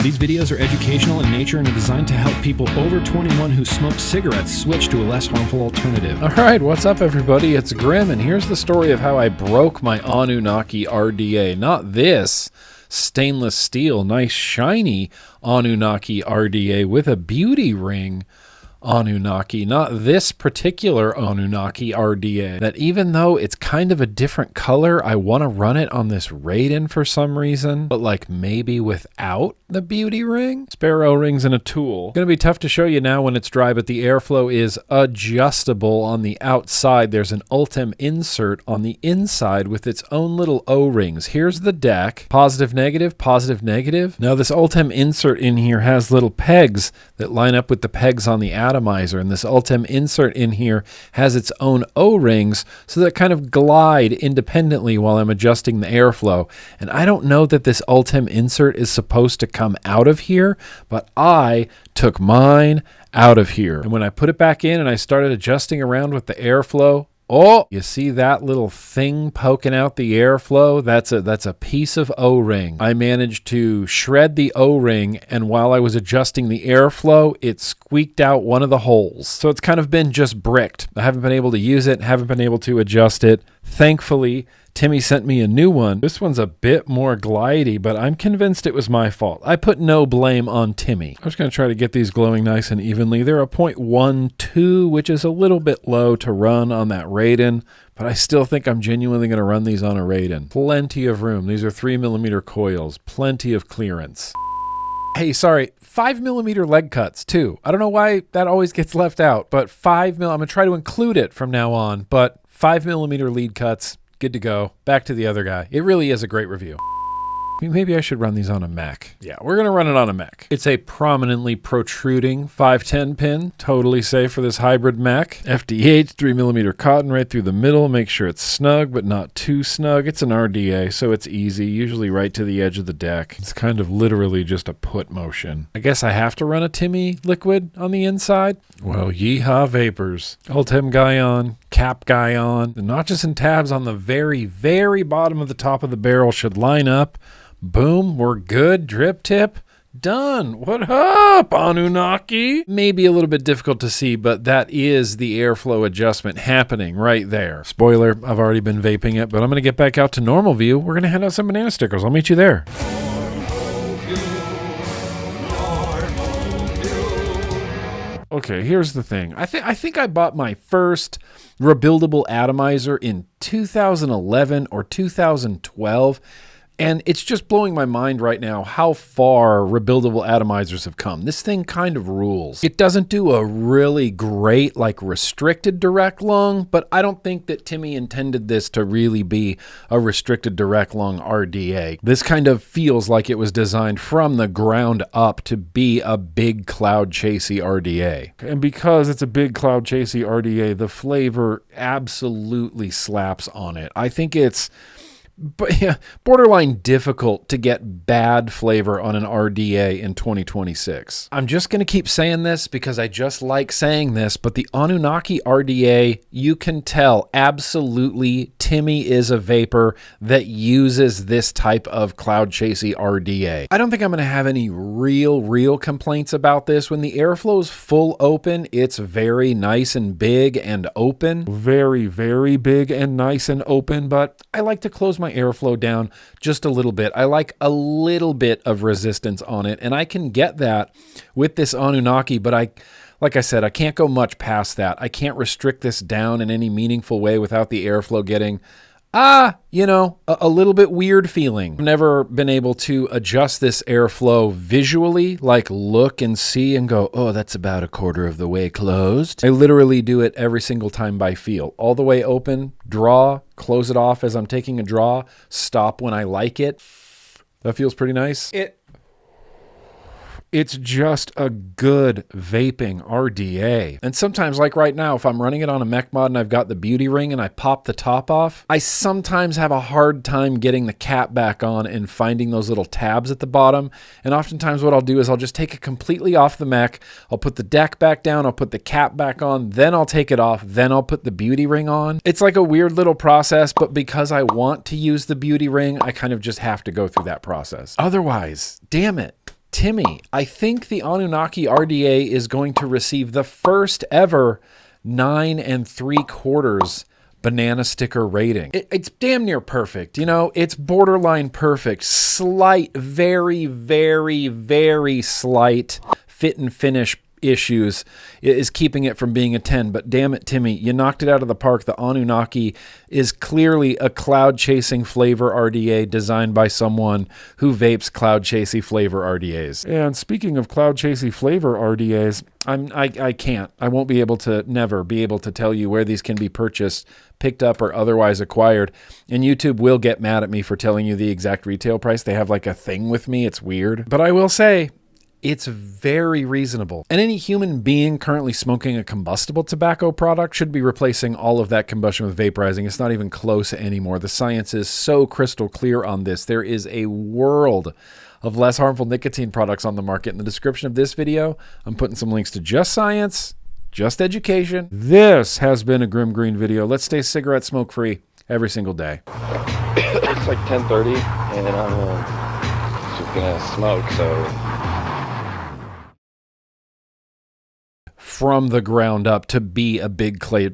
These videos are educational in nature and are designed to help people over 21 who smoke cigarettes switch to a less harmful alternative. All right, what's up, everybody? It's Grimm, and here's the story of how I broke my Anunnaki RDA. Not this stainless steel, nice shiny Anunnaki RDA with a beauty ring Anunnaki, not this particular Anunnaki RDA, that even though it's kind of a different color, I want to run it on this Raiden for some reason, but like maybe without the beauty ring? Spare O-rings and a tool. Gonna be tough to show you now when it's dry, but the airflow is adjustable on the outside. There's an Ultem insert on the inside with its own little O-rings. Here's the deck. Positive, negative, positive, negative. Now this Ultem insert in here has little pegs that line up with the pegs on the atomizer, and this Ultem insert in here has its own O-rings so that kind of glide independently while I'm adjusting the airflow. And I don't know that this Ultem insert is supposed to come out of here, but I took mine out of here. And when I put it back in and I started adjusting around with the airflow, oh, you see that little thing poking out the airflow? That's a piece of O-ring. I managed to shred the O-ring, and while I was adjusting the airflow, it squeaked out one of the holes. So it's kind of been just bricked. I haven't been able to use it, haven't been able to adjust it. Thankfully, Timmy sent me a new one. This one's a bit more glidey, but I'm convinced it was my fault. I put no blame on Timmy. I was going to try to get these glowing nice and evenly. They're a 0.12, which is a little bit low to run on that Raiden, but I still think I'm genuinely going to run these on a Raiden. Plenty of room. These are 3mm coils. Plenty of clearance. Hey, sorry, 5mm leg cuts too. I don't know why that always gets left out, but 5mm, I'm going to try to include it from now on, but 5mm lead cuts. Good to go. Back to the other guy. It really is a great review. Maybe I should run these on a mech. Yeah, we're going to run it on a mech. It's a prominently protruding 510 pin. Totally safe for this hybrid mech. FDH, 3mm cotton right through the middle. Make sure it's snug, but not too snug. It's an RDA, so it's easy. Usually right to the edge of the deck. It's kind of literally just a put motion. I guess I have to run a Timmy liquid on the inside. Well, yeehaw vapors. Ultem guy on. Cap guy on. The notches and tabs on the very, very bottom of the top of the barrel should line up. Boom, we're good. Drip tip, done. What up, Anunnaki? Maybe a little bit difficult to see, but that is the airflow adjustment happening right there. Spoiler, I've already been vaping it, but I'm going to get back out to normal view. We're going to hand out some banana stickers. I'll meet you there. Okay, here's the thing. I think I bought my first rebuildable atomizer in 2011 or 2012. And it's just blowing my mind right now how far rebuildable atomizers have come. This thing kind of rules. It doesn't do a really great, like, restricted direct lung, but I don't think that Timmy intended this to really be a restricted direct lung RDA. This kind of feels like it was designed from the ground up to be a big cloud chasey RDA. And because it's a big cloud chasey RDA, the flavor absolutely slaps on it. I think it's borderline difficult to get bad flavor on an RDA in 2026. I'm just going to keep saying this because I just like saying this, but the Anunnaki RDA, you can tell absolutely Timmy is a vapor that uses this type of cloud chasey RDA. I don't think I'm going to have any real complaints about this. When the airflow is full open, it's very nice and big and open. Very, very big and nice and open, but I like to close my airflow down just a little bit. I like a little bit of resistance on it, and I can get that with this Anunnaki, but like I said, I can't go much past that. I can't restrict this down in any meaningful way without the airflow getting, a little bit weird feeling. I've never been able to adjust this airflow visually, like look and see and go, oh, that's about a quarter of the way closed. I literally do it every single time by feel. All the way open, draw, close it off as I'm taking a draw, stop when I like it. That feels pretty nice. It's just a good vaping RDA. And sometimes, like right now, if I'm running it on a mech mod and I've got the beauty ring and I pop the top off, I sometimes have a hard time getting the cap back on and finding those little tabs at the bottom. And oftentimes what I'll do is I'll just take it completely off the mech. I'll put the deck back down. I'll put the cap back on. Then I'll take it off. Then I'll put the beauty ring on. It's like a weird little process, but because I want to use the beauty ring, I kind of just have to go through that process. Otherwise, damn it. Timmy, I think the Anunnaki RDA is going to receive the first ever 9 3/4 banana sticker rating. It's damn near perfect. You know, it's borderline perfect. Slight, very, very, very slight fit and finish issues is keeping it from being a 10. But damn it, Timmy, you knocked it out of the park. The Anunnaki is clearly a cloud-chasing flavor RDA designed by someone who vapes cloud-chasing flavor RDAs. And speaking of cloud-chasing flavor RDAs, I won't be able to, never be able to tell you where these can be purchased, picked up, or otherwise acquired. And YouTube will get mad at me for telling you the exact retail price. They have like a thing with me. It's weird. But I will say, it's very reasonable. And any human being currently smoking a combustible tobacco product should be replacing all of that combustion with vaporizing. It's not even close anymore. The science is so crystal clear on this. There is a world of less harmful nicotine products on the market. In the description of this video, I'm putting some links to Just Science, Just Education. This has been a GrimmGreen video. Let's stay cigarette smoke free every single day. It's like 10:30 and I'm just gonna smoke, so from the ground up to be a big clay.